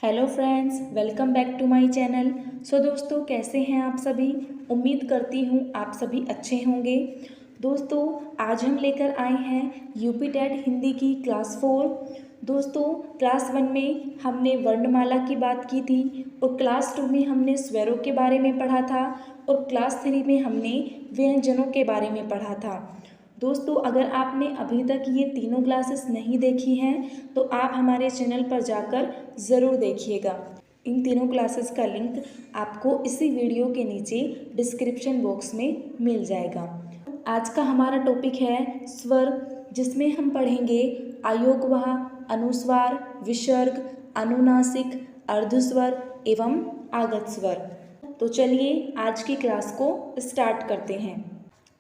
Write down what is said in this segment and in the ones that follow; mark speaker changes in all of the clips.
Speaker 1: Hello friends, welcome back to my channel. दोस्तों, कैसे हैं आप सभी। उम्मीद करती हूँ आप सभी अच्छे होंगे। दोस्तों, आज हम लेकर आए हैं यूपी टेट हिंदी की क्लास 4। दोस्तों, क्लास 1 में हमने वर्णमाला की बात की थी और क्लास 2 में हमने स्वरों के बारे में पढ़ा था और क्लास 3 में हमने व्यंजनों के बारे में पढ़ा था। दोस्तों, अगर आपने अभी तक ये तीनों क्लासेस नहीं देखी हैं तो आप हमारे चैनल पर जाकर ज़रूर देखिएगा। इन तीनों क्लासेस का लिंक आपको इसी वीडियो के नीचे डिस्क्रिप्शन बॉक्स में मिल जाएगा। आज का हमारा टॉपिक है स्वर, जिसमें हम पढ़ेंगे आयोगवाह, अनुस्वार, विसर्ग, अनुनासिक, अर्धस्वर एवं आगत स्वर। तो चलिए आज की क्लास को स्टार्ट करते हैं।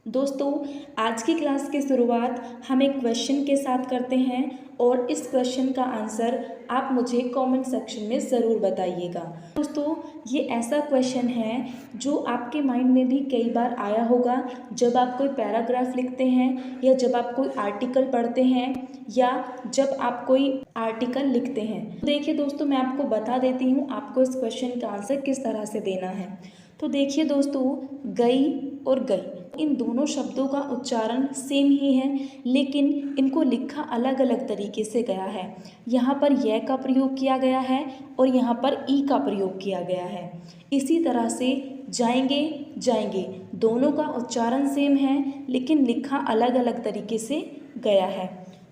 Speaker 1: दोस्तों, आज की क्लास की शुरुआत हम एक क्वेश्चन के साथ करते हैं और इस क्वेश्चन का आंसर आप मुझे कमेंट सेक्शन में ज़रूर बताइएगा। दोस्तों, ये ऐसा क्वेश्चन है जो आपके माइंड में भी कई बार आया होगा जब आप कोई पैराग्राफ लिखते हैं या जब आप कोई आर्टिकल पढ़ते हैं या जब आप कोई आर्टिकल लिखते हैं। देखिए दोस्तों, मैं आपको बता देती हूँ आपको इस क्वेश्चन का आंसर किस तरह से देना है। तो देखिए दोस्तों, गई और गई इन दोनों शब्दों का उच्चारण सेम ही है, लेकिन इनको लिखा अलग अलग तरीके से गया है। यहाँ पर य का प्रयोग किया गया है और यहाँ पर ई का प्रयोग किया गया है। इसी तरह से जाएंगे जाएंगे दोनों का उच्चारण सेम है, लेकिन लिखा अलग अलग तरीके से गया है।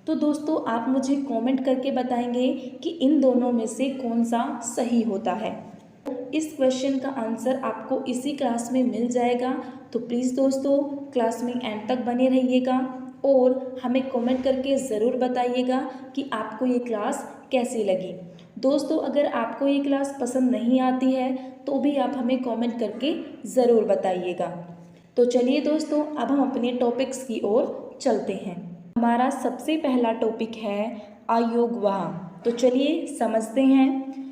Speaker 1: तो दोस्तों, आप मुझे कमेंट करके बताएंगे कि इन दोनों में से कौन सा सही होता है। इस क्वेश्चन का आंसर आपको इसी क्लास में मिल जाएगा। तो प्लीज़ दोस्तों, क्लास में एंड तक बने रहिएगा और हमें कमेंट करके ज़रूर बताइएगा कि आपको ये क्लास कैसी लगी। दोस्तों, अगर आपको ये क्लास पसंद नहीं आती है तो भी आप हमें कमेंट करके ज़रूर बताइएगा। तो चलिए दोस्तों, अब हम अपने टॉपिक्स की ओर चलते हैं। हमारा सबसे पहला टॉपिक है आयोगवाह। तो चलिए समझते हैं।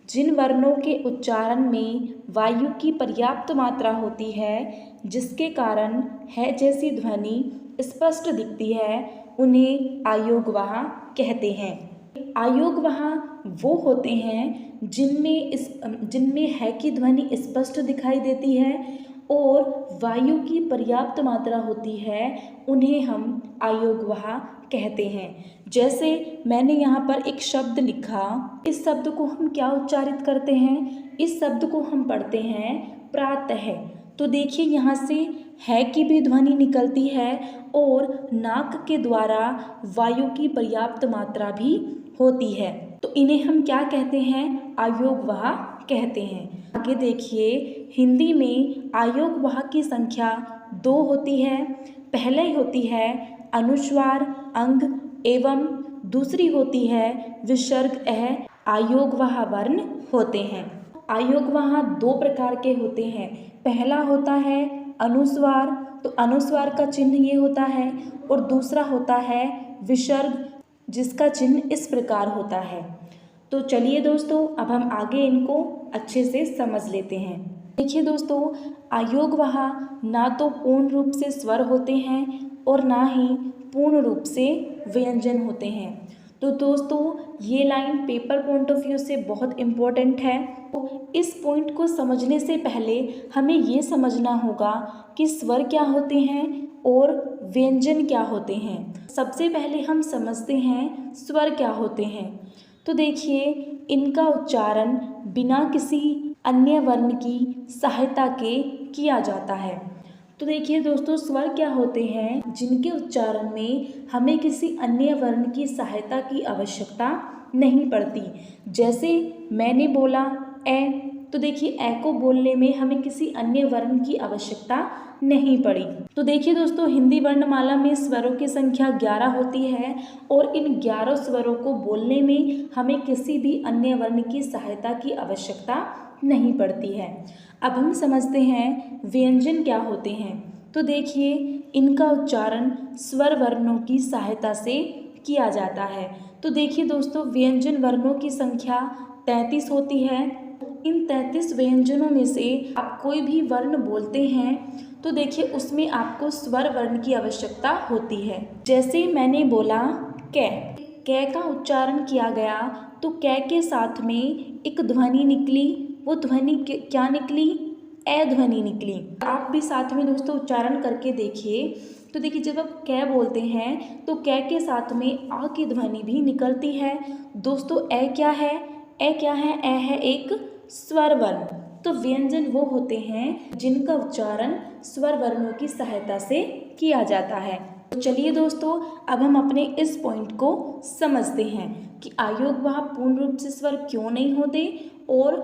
Speaker 1: जिन वर्णों के उच्चारण में वायु की पर्याप्त मात्रा होती है, जिसके कारण है जैसी ध्वनि स्पष्ट दिखती है, उन्हें आयोगवाह कहते हैं। आयोगवाह वो होते हैं जिनमें है की ध्वनि स्पष्ट दिखाई देती है और वायु की पर्याप्त मात्रा होती है, उन्हें हम आयोगवाह कहते हैं। जैसे मैंने यहाँ पर एक शब्द लिखा, इस शब्द को हम क्या उच्चारित करते हैं, इस शब्द को हम पढ़ते हैं प्रातः। तो देखिए, यहाँ से है की भी ध्वनि निकलती है और नाक के द्वारा वायु की पर्याप्त मात्रा भी होती है। तो इन्हें हम क्या कहते हैं, आयोगवाह कहते हैं। आगे देखिए, हिंदी में आयोगवाह की संख्या 2 होती है। पहले होती है अनुस्वार अंग एवं दूसरी होती है विसर्ग अ। आयोगवाह वर्ण होते हैं। आयोगवाह 2 प्रकार के होते हैं। पहला होता है अनुस्वार, तो अनुस्वार का चिन्ह ये होता है, और दूसरा होता है विसर्ग, जिसका चिन्ह इस प्रकार होता है। तो चलिए दोस्तों, अब हम आगे इनको अच्छे से समझ लेते हैं। देखिए दोस्तों, आयोगवाह ना तो पूर्ण रूप से स्वर होते हैं और ना ही पूर्ण रूप से व्यंजन होते हैं। तो दोस्तों, ये line paper point of view से बहुत इम्पोर्टेंट है। तो इस पॉइंट को समझने से पहले हमें ये समझना होगा कि स्वर क्या होते हैं और व्यंजन क्या होते हैं। सबसे पहले हम समझते हैं स्वर क्या होते हैं। तो देखिए, इनका उच्चारण बिना किसी अन्य वर्ण की सहायता के किया जाता है। तो देखिए दोस्तों, स्वर क्या होते हैं, जिनके उच्चारण में हमें किसी अन्य वर्ण की सहायता की आवश्यकता नहीं पड़ती। जैसे मैंने बोला ए, तो देखिए ए को बोलने में हमें किसी अन्य वर्ण की आवश्यकता नहीं पड़ी। तो देखिए दोस्तों, हिंदी वर्णमाला में स्वरों की संख्या 11 होती है और इन 11 स्वरों को बोलने में हमें किसी भी अन्य वर्ण की सहायता की आवश्यकता नहीं पड़ती है। अब हम समझते हैं व्यंजन क्या होते हैं। तो देखिए, इनका उच्चारण स्वर वर्णों की सहायता से किया जाता है। तो देखिए दोस्तों, व्यंजन वर्णों की संख्या 33 होती है। इन 33 व्यंजनों में से आप कोई भी वर्ण बोलते हैं तो देखिए उसमें आपको स्वर वर्ण की आवश्यकता होती है। जैसे मैंने बोला कै, कै का उच्चारण किया गया तो कै के साथ में एक ध्वनि निकली। वो ध्वनि क्या निकली? ए ध्वनि निकली। आप भी साथ में दोस्तों उच्चारण करके देखिए। तो देखिए जब आप कै बोलते हैं तो कै के साथ में आ की ध्वनि भी निकलती है। दोस्तों ए क्या है? ए क्या है? ए है एक स्वर वर्ण। तो व्यंजन वो होते हैं जिनका उच्चारण स्वर वर्णों की सहायता से किया जाता है। तो चलिए दोस्तों अब हम अपने इस पॉइंट को समझते हैं कि अयोगवाह पूर्ण रूप से स्वर क्यों नहीं होते और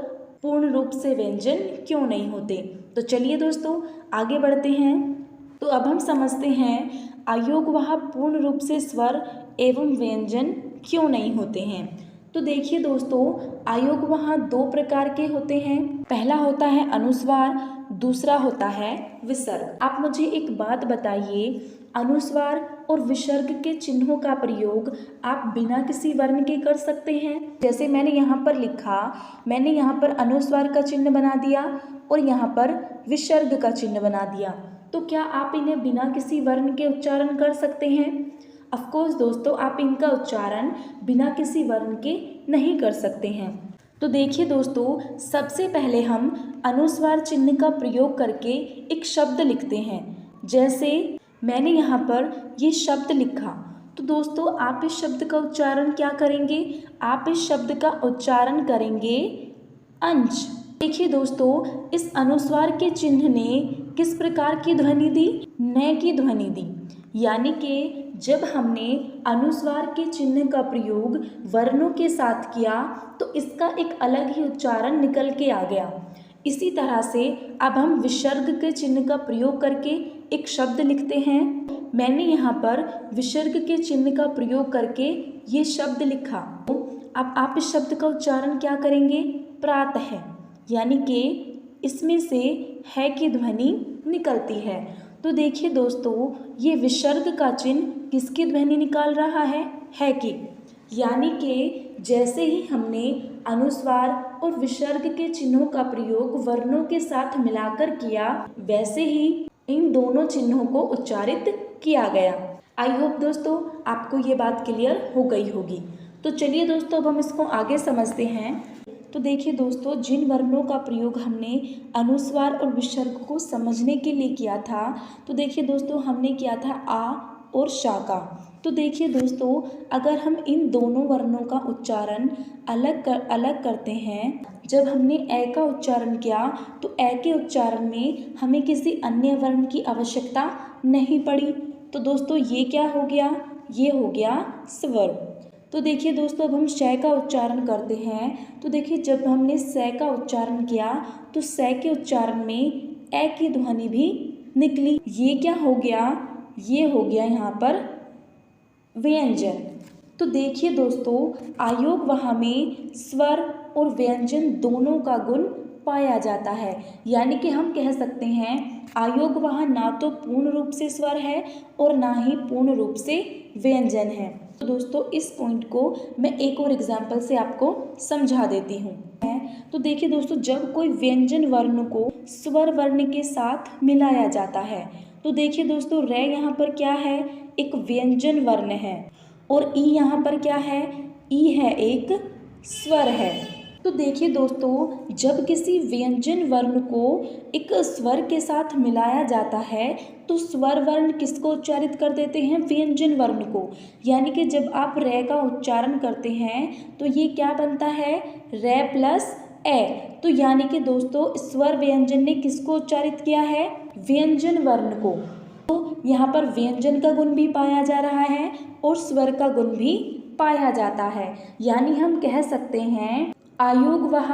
Speaker 1: पूर्ण रूप से व्यंजन क्यों नहीं होते। तो चलिए दोस्तों आगे बढ़ते हैं। तो अब हम समझते हैं अयोगवाह पूर्ण रूप से स्वर एवं व्यंजन क्यों नहीं होते हैं। तो देखिए दोस्तों अयोगवाह दो प्रकार के होते हैं। पहला होता है अनुस्वार, दूसरा होता है विसर्ग। आप मुझे एक बात बताइए, अनुस्वार और विसर्ग के चिन्हों का प्रयोग आप बिना किसी वर्ण के कर सकते हैं? जैसे मैंने यहाँ पर लिखा, मैंने यहाँ पर अनुस्वार का चिन्ह बना दिया और यहाँ पर विसर्ग का चिन्ह बना दिया। तो क्या आप इन्हें बिना किसी वर्ण के उच्चारण कर सकते हैं? ऑफकोर्स दोस्तों आप इनका उच्चारण बिना किसी वर्ण के नहीं कर सकते हैं। तो देखिए दोस्तों सबसे पहले हम अनुस्वार चिन्ह का प्रयोग करके एक शब्द लिखते हैं। जैसे मैंने यहाँ पर ये शब्द लिखा, तो दोस्तों आप इस शब्द का उच्चारण क्या करेंगे? आप इस शब्द का उच्चारण करेंगे अंश। देखिए दोस्तों इस अनुस्वार के चिन्ह ने किस प्रकार की ध्वनि दी? न की ध्वनि दी। यानी कि जब हमने अनुस्वार के चिन्ह का प्रयोग वर्णों के साथ किया तो इसका एक अलग ही उच्चारण निकल के आ गया। इसी तरह से अब हम विसर्ग के चिन्ह का प्रयोग करके एक शब्द लिखते हैं। मैंने यहाँ पर विसर्ग के चिन्ह का प्रयोग करके ये शब्द लिखा। अब आप इस शब्द का उच्चारण क्या करेंगे? प्रातः। यानी कि इसमें से है की ध्वनि निकलती है। तो देखिए दोस्तों ये विसर्ग का चिन्ह किसकी ध्वनि निकाल रहा है की। यानी कि जैसे ही हमने अनुस्वार और विसर्ग के चिन्हों का प्रयोग वर्णों के साथ मिलाकर किया, वैसे ही इन दोनों चिन्हों को उच्चारित किया गया। आई होप दोस्तों आपको ये बात क्लियर हो गई होगी। तो चलिए दोस्तों अब हम इसको आगे समझते हैं। तो देखिए दोस्तों जिन वर्णों का प्रयोग हमने अनुस्वार और विसर्ग को समझने के लिए किया था, तो देखिए दोस्तों हमने किया था आ और शा का। तो देखिए दोस्तों अगर हम इन दोनों वर्णों का उच्चारण अलग करते हैं, जब हमने ए का उच्चारण किया तो ए के उच्चारण में हमें किसी अन्य वर्ण की आवश्यकता नहीं पड़ी। तो दोस्तों ये क्या हो गया? ये हो गया स्वर। तो देखिए दोस्तों अब हम श का उच्चारण करते हैं। तो देखिए जब हमने स का उच्चारण किया तो स के उच्चारण में ए की ध्वनि भी निकली। ये क्या हो गया? ये हो गया यहाँ पर व्यंजन। तो देखिए दोस्तों अयोगवाह में स्वर और व्यंजन दोनों का गुण पाया जाता है। यानी कि हम कह सकते हैं अयोगवाह ना तो पूर्ण रूप से स्वर है और ना ही पूर्ण रूप से व्यंजन है। तो दोस्तों इस पॉइंट को मैं एक और एग्जाम्पल से आपको समझा देती हूँ। तो देखिए दोस्तों जब कोई व्यंजन वर्ण को स्वर वर्ण के साथ मिलाया जाता है, तो देखिए दोस्तों रे यहाँ पर क्या है? एक व्यंजन वर्ण है। और ई यहाँ पर क्या है? ई है एक स्वर है। तो देखिए दोस्तों जब किसी व्यंजन वर्ण को एक स्वर के साथ मिलाया जाता है तो स्वर वर्ण किसको उच्चारित कर देते हैं? व्यंजन वर्ण को। यानी कि जब आप रे का उच्चारण करते हैं तो ये क्या बनता है? रे प्लस ए। तो यानी कि दोस्तों स्वर व्यंजन ने किसको उच्चारित किया है? व्यंजन वर्ण को। तो यहाँ पर व्यंजन का गुण भी पाया जा रहा है और स्वर का गुण भी पाया जाता है। यानी हम कह सकते हैं अयोगवाह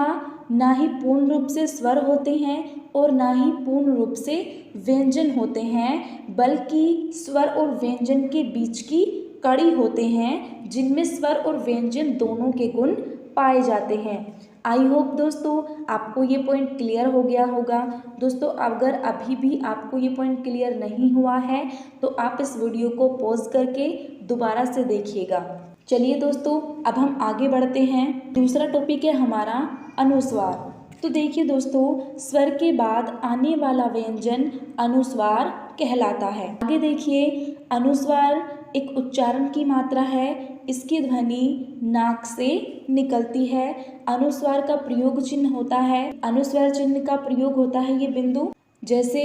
Speaker 1: ना ही पूर्ण रूप से स्वर होते हैं और ना ही पूर्ण रूप से व्यंजन होते हैं, बल्कि स्वर और व्यंजन के बीच की कड़ी होते हैं जिनमें स्वर और व्यंजन दोनों के गुण पाए जाते हैं। आई होप दोस्तों आपको ये पॉइंट क्लियर हो गया होगा। दोस्तों अगर अभी भी आपको ये पॉइंट क्लियर नहीं हुआ है तो आप इस वीडियो को पॉज करके दोबारा से देखिएगा। चलिए दोस्तों अब हम आगे बढ़ते हैं। दूसरा टॉपिक है हमारा अनुस्वार। तो देखिए दोस्तों स्वर के बाद आने वाला व्यंजन अनुस्वार कहलाता है। आगे देखिए अनुस्वार एक उच्चारण की मात्रा है, इसकी ध्वनि नाक से निकलती है। अनुस्वार का प्रयोग चिन्ह होता है, अनुस्वार चिन्ह का प्रयोग होता है ये बिंदु, जैसे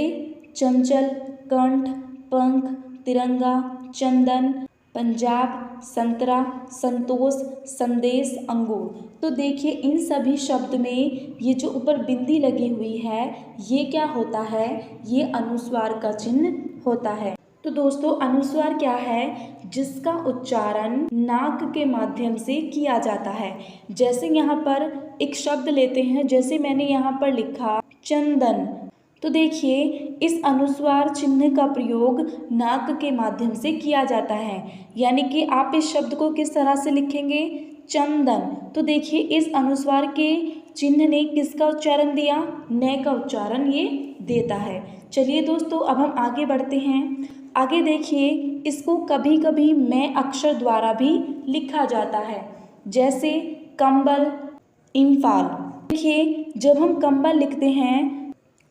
Speaker 1: चंचल, कंठ, पंख, तिरंगा, चंदन, पंजाब, संतरा, संतोष, संदेश, अंगूर। तो देखिए इन सभी शब्द में ये जो ऊपर बिंदी लगी हुई है ये क्या होता है, ये अनुस्वार का चिन्ह होता है। तो दोस्तों अनुस्वार क्या है, जिसका उच्चारण नाक के माध्यम से किया जाता है। जैसे यहाँ पर एक शब्द लेते हैं, जैसे मैंने यहाँ पर लिखा चंदन, तो देखिए इस अनुस्वार चिन्ह का प्रयोग नाक के माध्यम से किया जाता है। यानी कि आप इस शब्द को किस तरह से लिखेंगे, चंदन। तो देखिए इस अनुस्वार के चिन्ह ने किसका उच्चारण दिया, न का उच्चारण ये देता है। चलिए दोस्तों अब हम आगे बढ़ते हैं। आगे देखिए इसको कभी कभी मैं अक्षर द्वारा भी लिखा जाता है, जैसे कंबल, इम्फाल। देखिए जब हम कंबल लिखते हैं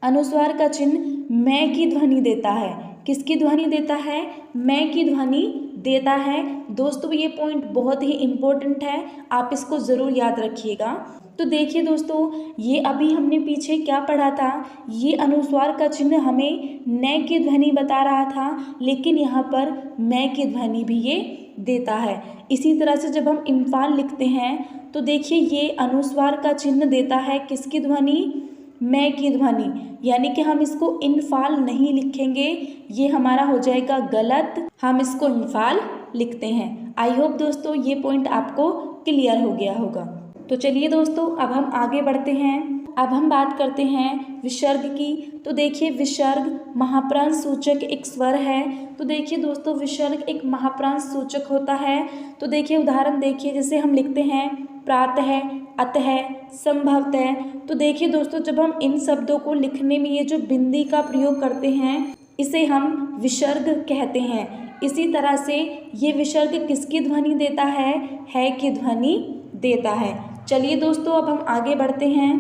Speaker 1: अनुस्वार का चिन्ह मैं की ध्वनि देता है। किसकी ध्वनि देता है, मैं की ध्वनि देता है। दोस्तों ये पॉइंट बहुत ही इम्पोर्टेंट है, आप इसको ज़रूर याद रखिएगा। तो देखिए दोस्तों ये अभी हमने पीछे क्या पढ़ा था, ये अनुस्वार का चिन्ह हमें न की ध्वनि बता रहा था, लेकिन यहाँ पर मैं की ध्वनि भी ये देता है। इसी तरह से जब हम इम्फाल लिखते हैं तो देखिए ये अनुस्वार का चिन्ह देता है किसकी ध्वनि, मैं की ध्वनि। यानी कि हम इसको इन्फाल नहीं लिखेंगे, ये हमारा हो जाएगा गलत, हम इसको इन्फाल लिखते हैं। आई होप दोस्तों ये पॉइंट आपको क्लियर हो गया होगा। तो चलिए दोस्तों अब हम आगे बढ़ते हैं। अब हम बात करते हैं विसर्ग की। तो देखिए विसर्ग महाप्राण सूचक एक स्वर है। तो देखिए दोस्तों विसर्ग एक महाप्राण सूचक होता है। तो देखिए उदाहरण देखिए, जैसे हम लिखते हैं प्रातः, अतः, संभवतः। तो देखिए दोस्तों जब हम इन शब्दों को लिखने में ये जो बिंदी का प्रयोग करते हैं इसे हम विसर्ग कहते हैं। इसी तरह से ये विसर्ग किसकी ध्वनि देता है की ध्वनि देता है। चलिए दोस्तों अब हम आगे बढ़ते हैं।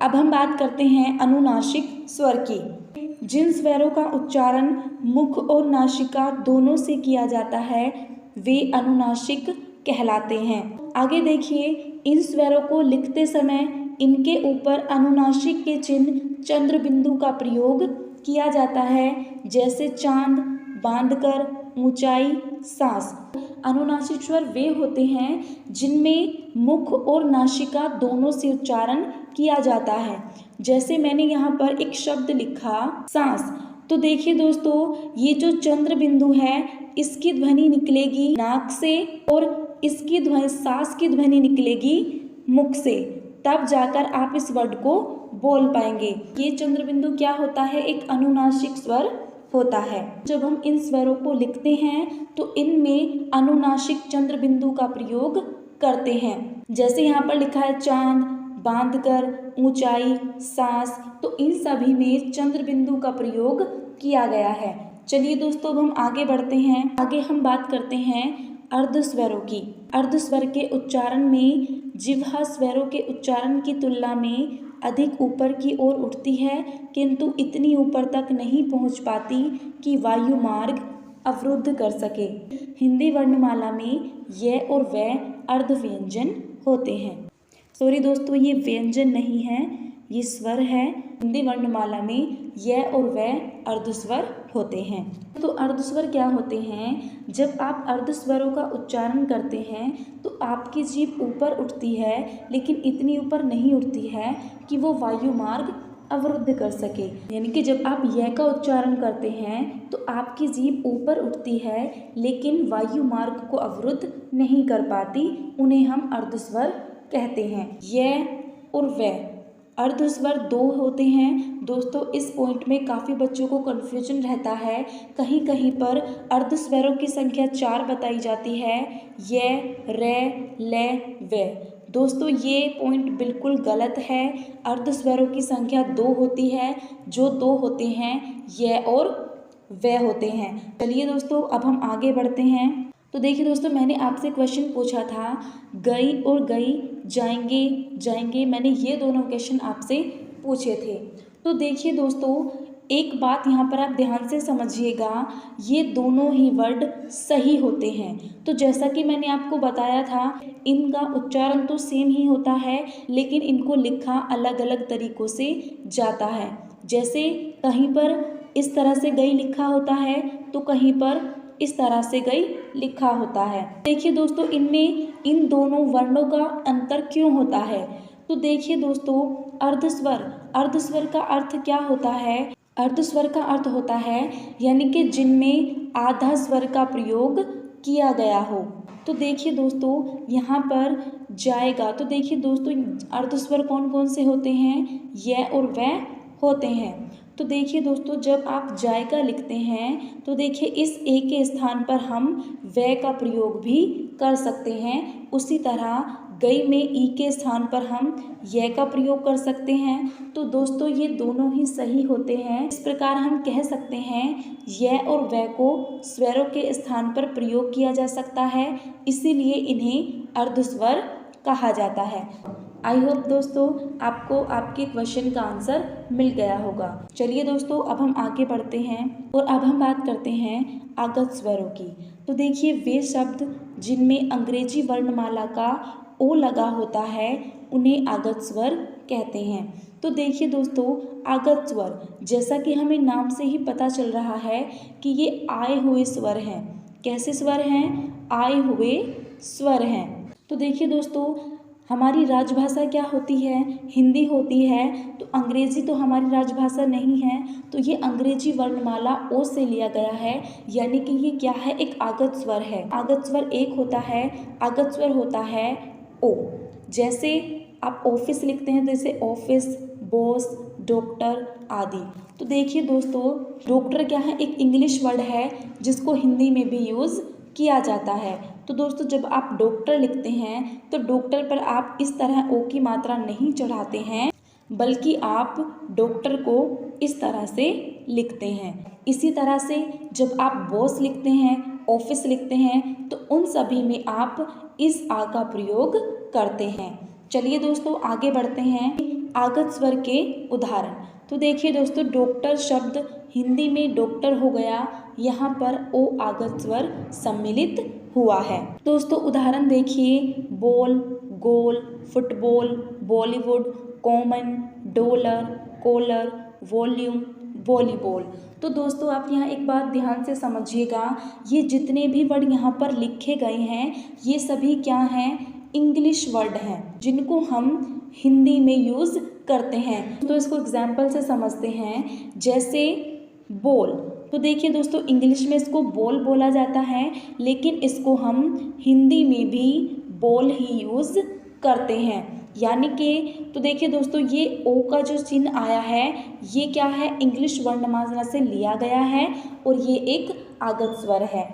Speaker 1: अब हम बात करते हैं अनुनासिक स्वर की। जिन स्वरों का उच्चारण मुख और नासिका दोनों से किया जाता है वे अनुनासिक कहलाते हैं। आगे देखिए इन स्वरों को लिखते समय इनके ऊपर अनुनासिक के चिन्ह चंद्र बिंदु का प्रयोग किया जाता है, जैसे चांद, बांधकर, ऊंचाई, सांस। अनुनासिक स्वर वे होते हैं जिनमें मुख और नासिका दोनों से उच्चारण किया जाता है। जैसे मैंने यहाँ पर एक शब्द लिखा सांस, तो देखिए दोस्तों ये जो चंद्र बिंदु है इसकी ध्वनि निकलेगी नाक से और इसकी ध्वनि सांस की ध्वनि निकलेगी मुख से, तब जाकर आप इस वर्ड को बोल पाएंगे। ये चंद्र बिंदु क्या होता है, एक अनुनासिक स्वर होता है। जब हम इन स्वरों को लिखते हैं तो इनमें अनुनासिक चंद्र बिंदु का प्रयोग करते हैं। जैसे यहाँ पर लिखा है चांद, बांधकर, ऊंचाई, सांस, तो इन सभी में चंद्र बिंदु का प्रयोग किया गया है। चलिए दोस्तों अब हम आगे बढ़ते हैं। आगे हम बात करते हैं अर्ध स्वरों की। अर्ध स्वर के उच्चारण में जिह्वा स्वरों के उच्चारण की तुलना में अधिक ऊपर की ओर उठती है, किंतु इतनी ऊपर तक नहीं पहुंच पाती कि वायु मार्ग अवरुद्ध कर सके। हिंदी वर्णमाला में य और व अर्ध व्यंजन होते हैं। सॉरी दोस्तों ये व्यंजन नहीं है, ये स्वर है। हिंदी वर्णमाला में य और व अर्ध स्वर होते हैं। तो अर्ध स्वर क्या होते हैं, जब आप अर्ध स्वरों का उच्चारण करते हैं तो आपकी जीभ ऊपर उठती है, लेकिन इतनी ऊपर नहीं उठती है कि वो वायु मार्ग अवरुद्ध कर सके। यानी कि जब आप य का उच्चारण करते हैं तो आपकी जीभ ऊपर उठती है, लेकिन वायु मार्ग को अवरुद्ध नहीं कर पाती, उन्हें हम अर्ध स्वर कहते हैं। य और व अर्ध स्वर दो होते हैं। दोस्तों इस पॉइंट में काफ़ी बच्चों को कन्फ्यूजन रहता है, कहीं कहीं पर अर्ध स्वरों की संख्या 4 बताई जाती है, य, र, ल, व। दोस्तों ये पॉइंट बिल्कुल गलत है। अर्ध स्वरों की संख्या 2 होती है, जो 2 होते हैं य और व होते हैं। चलिए दोस्तों अब हम आगे बढ़ते हैं। तो देखिए दोस्तों मैंने आपसे क्वेश्चन पूछा था गई और गई, जाएंगे, जाएंगे, मैंने ये दोनों क्वेश्चन आपसे पूछे थे। तो देखिए दोस्तों एक बात यहाँ पर आप ध्यान से समझिएगा, ये दोनों ही वर्ड सही होते हैं। तो जैसा कि मैंने आपको बताया था, इनका उच्चारण तो सेम ही होता है, लेकिन इनको लिखा अलग अलग तरीक़ों से जाता है। जैसे कहीं पर इस तरह से गई लिखा होता है, तो कहीं पर इस तरह से गई लिखा होता है। देखिए दोस्तों, इनमें इन दोनों वर्णों का अंतर क्यों होता है? तो देखिए दोस्तों, अर्धस्वर का अर्थ क्या होता है? अर्धस्वर का अर्थ होता है यानी कि जिनमें आधा स्वर का प्रयोग किया गया हो। तो देखिए दोस्तों, यहाँ पर जाएगा, तो देखिए दोस्तों, अर्धस्वर कौन कौन से होते हैं? य और वै होते हैं। तो देखिए दोस्तों, जब आप जायका लिखते हैं तो देखिए इस ए के स्थान पर हम वै का प्रयोग भी कर सकते हैं। उसी तरह गई में ई के स्थान पर हम य का प्रयोग कर सकते हैं। तो दोस्तों, ये दोनों ही सही होते हैं। इस प्रकार हम कह सकते हैं य और वै को स्वरों के स्थान पर प्रयोग किया जा सकता है, इसीलिए इन्हें अर्धस्वर कहा जाता है। आई होप दोस्तों आपको आपके क्वेश्चन का आंसर मिल गया होगा। चलिए दोस्तों, अब हम आगे बढ़ते हैं और अब हम बात करते हैं आगत स्वरों की। तो देखिए, वे शब्द जिनमें अंग्रेजी वर्णमाला का ओ लगा होता है उन्हें आगत स्वर कहते हैं। तो देखिए दोस्तों, आगत स्वर, जैसा कि हमें नाम से ही पता चल रहा है कि ये आए हुए स्वर हैं। कैसे स्वर हैं? आए हुए स्वर हैं। तो देखिए दोस्तों, हमारी राजभाषा क्या होती है? हिंदी होती है। तो अंग्रेज़ी तो हमारी राजभाषा नहीं है, तो ये अंग्रेजी वर्णमाला ओ से लिया गया है, यानी कि ये क्या है? एक आगत स्वर है। आगत स्वर एक होता है, आगत स्वर होता है ओ। जैसे आप ऑफिस लिखते हैं, जैसे ऑफिस, बॉस, डॉक्टर आदि। तो देखिए दोस्तों, डॉक्टर क्या है? एक इंग्लिश वर्ड है जिसको हिंदी में भी यूज़ किया जाता है। तो दोस्तों, जब आप डॉक्टर लिखते हैं तो डॉक्टर पर आप इस तरह ओ की मात्रा नहीं चढ़ाते हैं, बल्कि आप डॉक्टर को इस तरह से लिखते हैं। इसी तरह से जब आप बॉस लिखते हैं, ऑफिस लिखते हैं, तो उन सभी में आप इस आ का प्रयोग करते हैं। चलिए दोस्तों, आगे बढ़ते हैं आगत स्वर के उदाहरण। तो देखिए दोस्तों, डॉक्टर शब्द हिंदी में डॉक्टर हो गया, यहाँ पर ओ आगत स्वर सम्मिलित हुआ है। दोस्तों उदाहरण देखिए, ball, goal, football, Bollywood, common, dollar, collar, volume, volleyball. तो दोस्तों, आप यहाँ एक बात ध्यान से समझिएगा, ये जितने भी वर्ड यहाँ पर लिखे गए हैं, ये सभी क्या हैं? इंग्लिश वर्ड हैं, जिनको हम हिंदी में यूज़ करते हैं। तो इसको एग्जाम्पल से समझते हैं। जैसे बॉल, तो देखिए दोस्तों, इंग्लिश में इसको बॉल बोला जाता है, लेकिन इसको हम हिंदी में भी बॉल ही यूज़ करते हैं। यानी कि तो देखिए दोस्तों, ये ओ का जो चिन्ह आया है, ये क्या है? इंग्लिश वर्णमाला से लिया गया है और ये एक आगत स्वर है।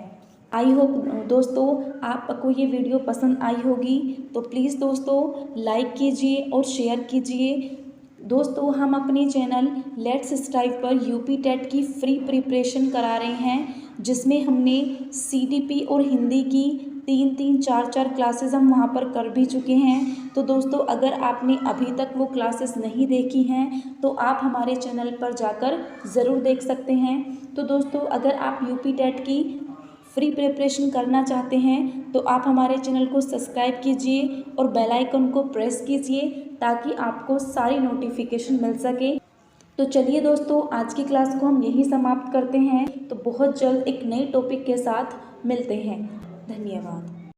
Speaker 1: आई होप दोस्तों आपको ये वीडियो पसंद आई होगी, तो प्लीज़ दोस्तों लाइक कीजिए और शेयर कीजिए। दोस्तों, हम अपने चैनल लेट्स स्ट्राइव पर यूपी टेट की फ्री प्रिपरेशन करा रहे हैं, जिसमें हमने सीडीपी और हिंदी की 3-3, 4-4 क्लासेस हम वहाँ पर कर भी चुके हैं। तो दोस्तों, अगर आपने अभी तक वो क्लासेस नहीं देखी हैं तो आप हमारे चैनल पर जाकर ज़रूर देख सकते हैं। तो दोस्तों, अगर आप यूपी टेट की फ्री प्रिपरेशन करना चाहते हैं तो आप हमारे चैनल को सब्सक्राइब कीजिए और बेल आइकन को प्रेस कीजिए, ताकि आपको सारी नोटिफिकेशन मिल सके। तो चलिए दोस्तों, आज की क्लास को हम यहीं समाप्त करते हैं। तो बहुत जल्द एक नए टॉपिक के साथ मिलते हैं। धन्यवाद।